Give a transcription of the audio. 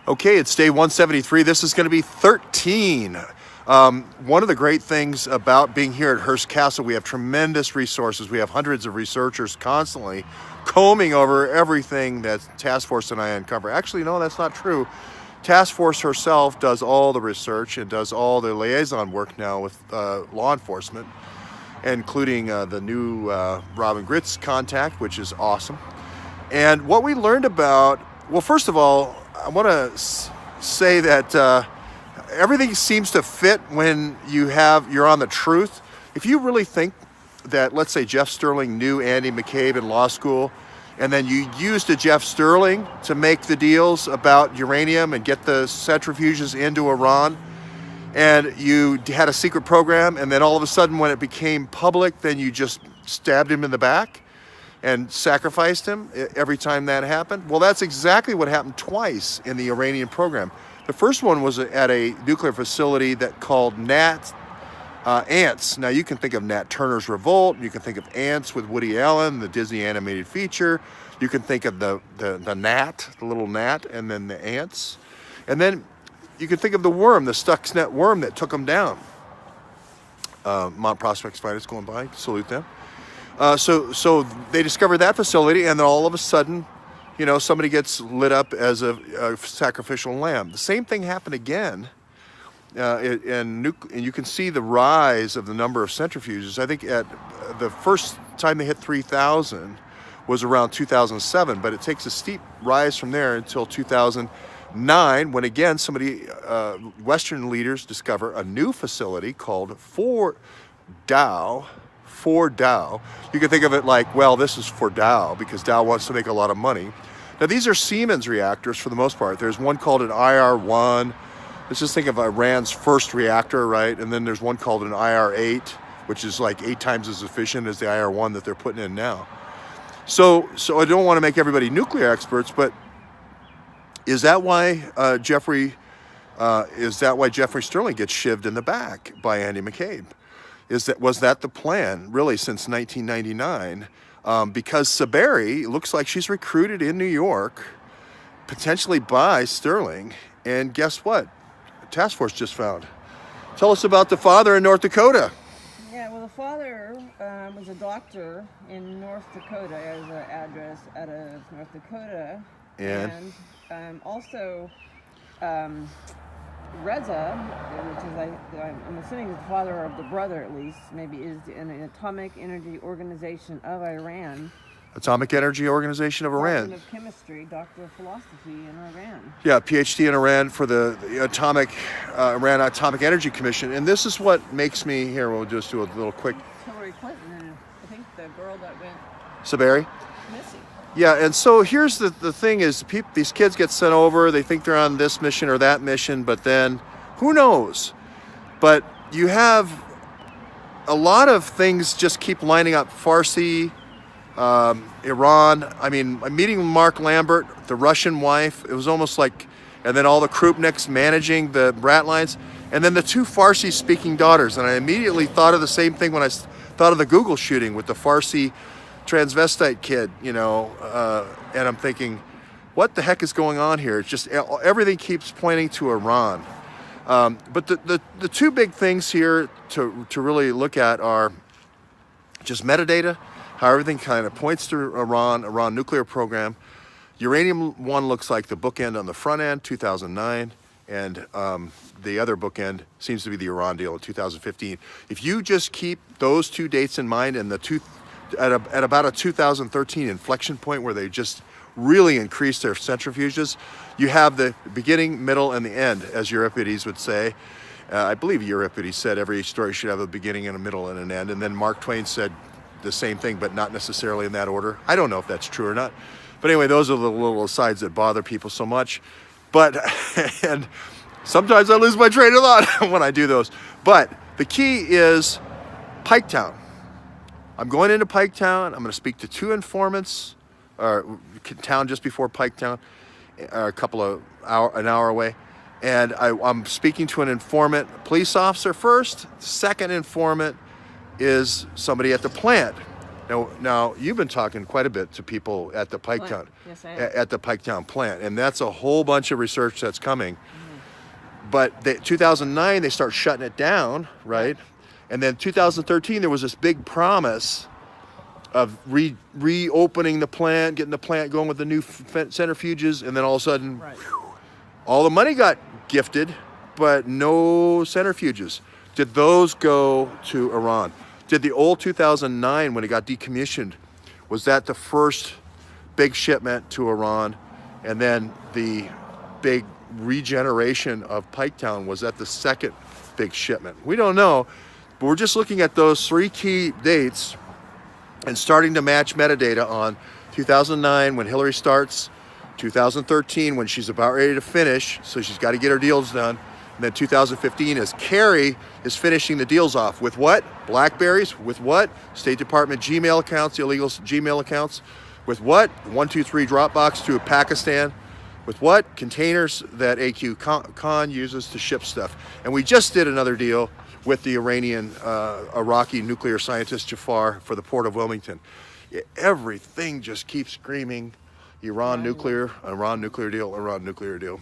Okay, it's day 173. This is going to be 13. One of the great things about being here at Hearst Castle, we have tremendous resources. We have hundreds of researchers constantly combing over everything that Task Force and I uncover. Actually, no, that's not true. Task Force herself does all the research and does all the liaison work now with law enforcement, including the new Robin Gritz contact, which is awesome. And what we learned about, well, first of all, I want to say that everything seems to fit when you're on the truth. If you really think that, let's say, Jeff Sterling knew Andy McCabe in law school, and then you used a Jeff Sterling to make the deals about uranium and get the centrifuges into Iran, and you had a secret program, and then all of a sudden when it became public, then you just stabbed him in the back and sacrificed him every time that happened. Well, that's exactly what happened twice in the Iranian program. The first one was at a nuclear facility that called Ants. Now you can think of Nat Turner's Revolt, you can think of Ants with Woody Allen, the Disney animated feature, you can think of the gnat, the little gnat, and then the ants. And then you can think of the worm, the Stuxnet worm that took them down. Mount Prospect's finest going by, salute them. So they discovered that facility, and then all of a sudden, somebody gets lit up as a sacrificial lamb. The same thing happened again, and you can see the rise of the number of centrifuges. I think at the first time they hit 3,000 was around 2007, but it takes a steep rise from there until 2009, when again Western leaders discover a new facility called For Dow. You can think of it like, well, this is for Dow because Dow wants to make a lot of money. Now, these are Siemens reactors for the most part. There's one called an IR-1. Let's just think of Iran's first reactor, right? And then there's one called an IR-8, which is like 8 times as efficient as the IR-1 that they're putting in now. So I don't want to make everybody nuclear experts, but is that why Jeffrey Sterling gets shivved in the back by Andy McCabe? Was that the plan, really, since 1999? Because Saberi looks like she's recruited in New York, potentially by Sterling, and guess what? Task Force just found. Tell us about the father in North Dakota. Yeah, well, the father was a doctor in North Dakota, as an address out of North Dakota, and also Reza, which is, I'm assuming is the father of the brother at least, maybe is an Atomic Energy Organization of Iran. Atomic Energy Organization of Iran. Department of Chemistry, Doctor of Philosophy in Iran. Yeah, PhD in Iran for the Iran Atomic Energy Commission. And this is what makes me, here, we'll just do a little quick. Hillary Clinton, and I think the girl that went Saberi? missing. Yeah, and so here's the thing is, these kids get sent over, they think they're on this mission or that mission, but then, who knows? But you have a lot of things just keep lining up. Farsi, Iran, I'm meeting Mark Lambert, the Russian wife, it was almost like, and then all the Krupniks managing the brat lines, and then the 2 Farsi-speaking daughters, and I immediately thought of the same thing when I thought of the Google shooting with the Farsi transvestite kid, and I'm thinking, what the heck is going on here? It's just everything keeps pointing to Iran. But the 2 big things here to really look at are just metadata, how everything kind of points to Iran nuclear program. Uranium-1 looks like the bookend on the front end, 2009, and the other bookend seems to be the Iran deal in 2015. If you just keep those 2 dates in mind, and at about a 2013 inflection point where they just really increased their centrifuges, you have the beginning, middle, and the end, as Euripides would say. I believe Euripides said every story should have a beginning and a middle and an end, and then Mark Twain said the same thing, but not necessarily in that order. I don't know if that's true or not. But anyway, those are the little asides that bother people so much. But, and sometimes I lose my train of thought when I do those. But the key is Piketown. I'm going into Piketown. I'm going to speak to 2 informants, town just before Piketown, an hour away. And I'm speaking to an informant, police officer first. Second informant is somebody at the plant. Now you've been talking quite a bit to people at the Piketown, yes, I have. at the Piketown plant, and that's a whole bunch of research that's coming. But 2009 they start shutting it down, right? And then 2013 there was this big promise of reopening the plant, getting the plant going with the new centrifuges, and then all of a sudden, all the money got gifted, but no centrifuges. Did those go to Iran? Did the old 2009, when it got decommissioned, was that the first big shipment to Iran? And then the big regeneration of Piketown, was that the second big shipment? We don't know, but we're just looking at those three key dates and starting to match metadata on 2009 when Hillary starts, 2013 when she's about ready to finish, so she's got to get her deals done, and then 2015 as Carrie is finishing the deals off with what? Blackberries, with what? State Department Gmail accounts, illegal Gmail accounts, with what? 123 Dropbox to Pakistan, with what? Containers that AQ Khan uses to ship stuff. And we just did another deal with the Iranian, Iraqi nuclear scientist Jafar for the port of Wilmington. Everything just keeps screaming Iran nuclear deal, Iran nuclear deal.